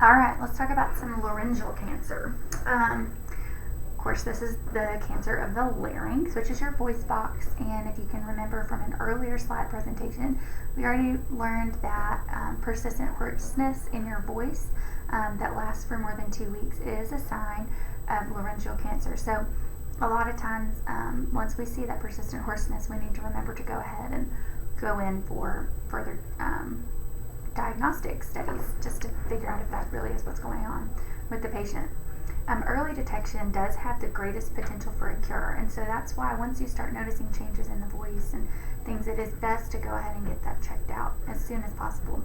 All right, let's talk about some laryngeal cancer. Of course, this is the cancer of the larynx, which is your voice box. And if you can remember from an earlier slide presentation, we already learned that persistent hoarseness in your voice that lasts for more than 2 weeks is a sign of laryngeal cancer. So a lot of times, once we see that persistent hoarseness, we need to remember to go ahead and go in for further diagnostic studies just to figure out if that really is what's going on with the patient. Early detection does have the greatest potential for a cure, and so that's why once you start noticing changes in the voice and things, it is best to go ahead and get that checked out as soon as possible.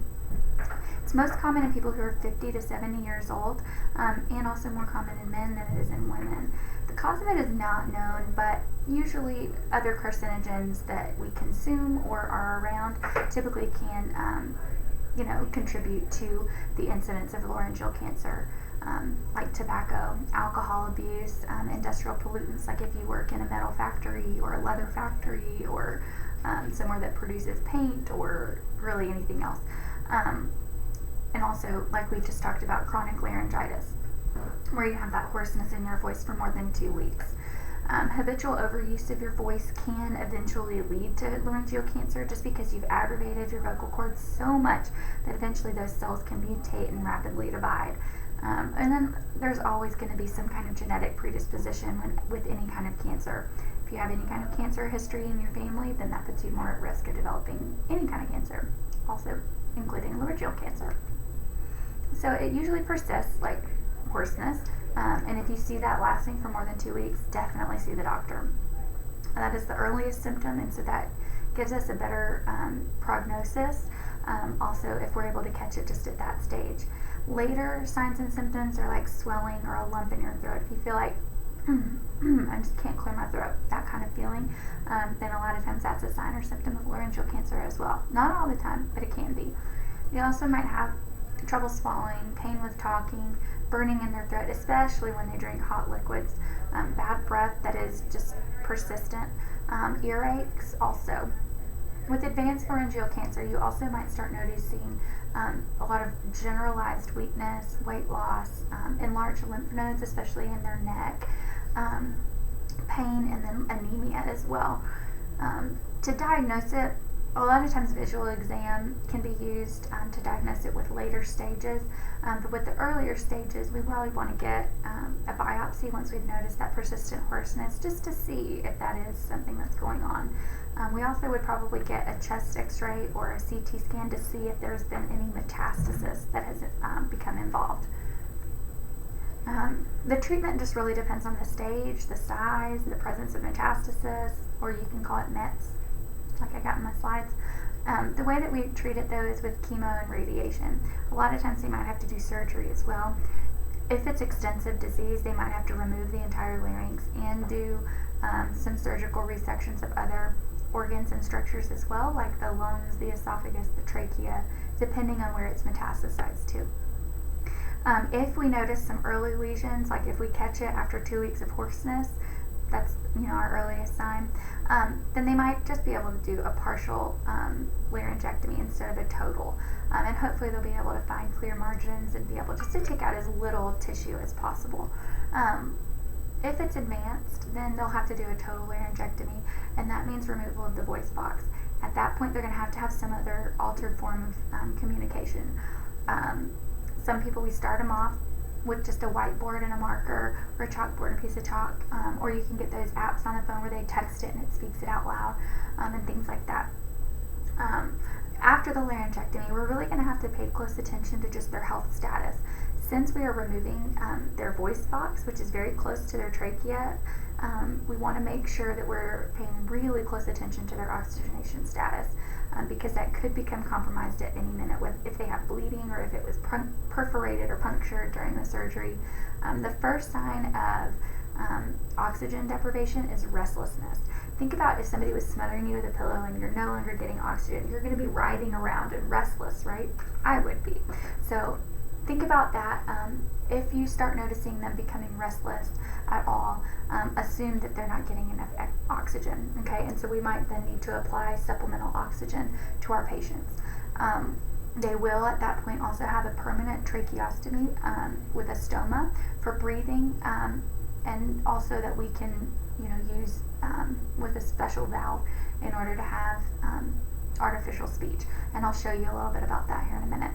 It's most common in people who are 50 to 70 years old, and also more common in men than it is in women. The cause of it is not known, but usually other carcinogens that we consume or are around typically can contribute to the incidence of laryngeal cancer, like tobacco, alcohol abuse, industrial pollutants, like if you work in a metal factory or a leather factory or somewhere that produces paint or really anything else. And also, like we just talked about, chronic laryngitis, where you have that hoarseness in your voice for more than 2 weeks. Habitual overuse of your voice can eventually lead to laryngeal cancer just because you've aggravated your vocal cords so much that eventually those cells can mutate and rapidly divide. And then there's always going to be some kind of genetic predisposition with any kind of cancer. If you have any kind of cancer history in your family, then that puts you more at risk of developing any kind of cancer, also including laryngeal cancer. So it usually persists, like hoarseness, and if you see that lasting for more than 2 weeks, definitely see the doctor. That is the earliest symptom, and so that gives us a better prognosis, also if we're able to catch it just at that stage. Later signs and symptoms are like swelling or a lump in your throat. If you feel like, I just can't clear my throat, that kind of feeling, then a lot of times that's a sign or symptom of laryngeal cancer as well. Not all the time, but it can be. They also might have trouble swallowing, pain with talking, burning in their throat, especially when they drink hot liquids, bad breath that is just persistent, earaches also. With advanced laryngeal cancer, you also might start noticing a lot of generalized weakness, weight loss, enlarged lymph nodes, especially in their neck, pain, and then anemia as well. To diagnose it, a lot of times visual exam can be used to diagnose it with later stages, but with the earlier stages, we probably want to get a biopsy once we've noticed that persistent hoarseness, just to see if that is something that's going on. We also would probably get a chest x-ray or a CT scan to see if there's been any metastasis that has become involved. The treatment just really depends on the stage, the size, the presence of metastasis, or you can call it METs, like I got in my slides. The way that we treat it, though, is with chemo and radiation. A lot of times they might have to do surgery as well. If it's extensive disease, they might have to remove the entire larynx and do some surgical resections of other organs and structures as well, like the lungs, the esophagus, the trachea, depending on where it's metastasized to. If we notice some early lesions, like if we catch it after 2 weeks of hoarseness, that's our earliest sign, then they might just be able to do a partial laryngectomy instead of a total, and hopefully they'll be able to find clear margins and be able just to take out as little tissue as possible. If it's advanced, then they'll have to do a total laryngectomy, and that means removal of the voice box. At that point, they're going to have some other altered form of communication. Some people, we start them off with just a whiteboard and a marker, or a chalkboard and a piece of chalk, or you can get those apps on the phone where they text it and it speaks it out loud, and things like that. After the laryngectomy, we're really going to have to pay close attention to just their health status. Since we are removing their voice box, which is very close to their trachea, we want to make sure that we're paying really close attention to their oxygenation status, because that could become compromised at any minute if they have bleeding or if it was perforated or punctured during the surgery. The first sign of oxygen deprivation is restlessness. Think about if somebody was smothering you with a pillow and you're no longer getting oxygen. You're going to be writhing around and restless, right? I would be. So think about that. If you start noticing them becoming restless at all, assume that they're not getting enough oxygen, okay? And so we might then need to apply supplemental oxygen to our patients. They will at that point also have a permanent tracheostomy with a stoma for breathing, and also that we can use with a special valve in order to have artificial speech. And I'll show you a little bit about that here in a minute.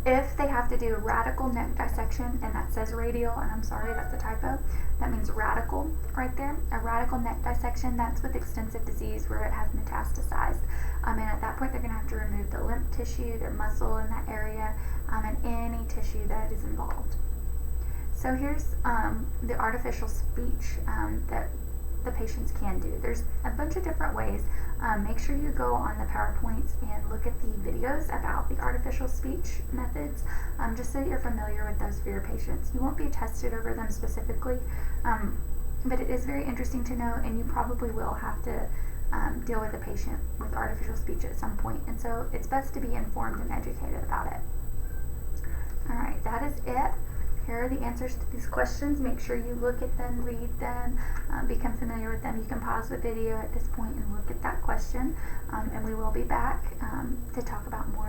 If they have to do a radical neck dissection, and that says radial, and I'm sorry, that's a typo, that means radical right there. A radical neck dissection, that's with extensive disease where it has metastasized. And at that point, they're going to have to remove the lymph tissue, their muscle in that area, and any tissue that is involved. So here's the artificial speech that the patients can do. There's a bunch of different ways. Make sure you go on the PowerPoints and look at the videos about the artificial speech methods, just so you're familiar with those for your patients. You won't be tested over them specifically, but it is very interesting to know, and you probably will have to deal with a patient with artificial speech at some point, and so it's best to be informed and educated about it. Alright, that is it. Here are the answers to these questions. Make sure you look at them, read them, become familiar with them. You can pause the video at this point and look at that question, and we will be back to talk about more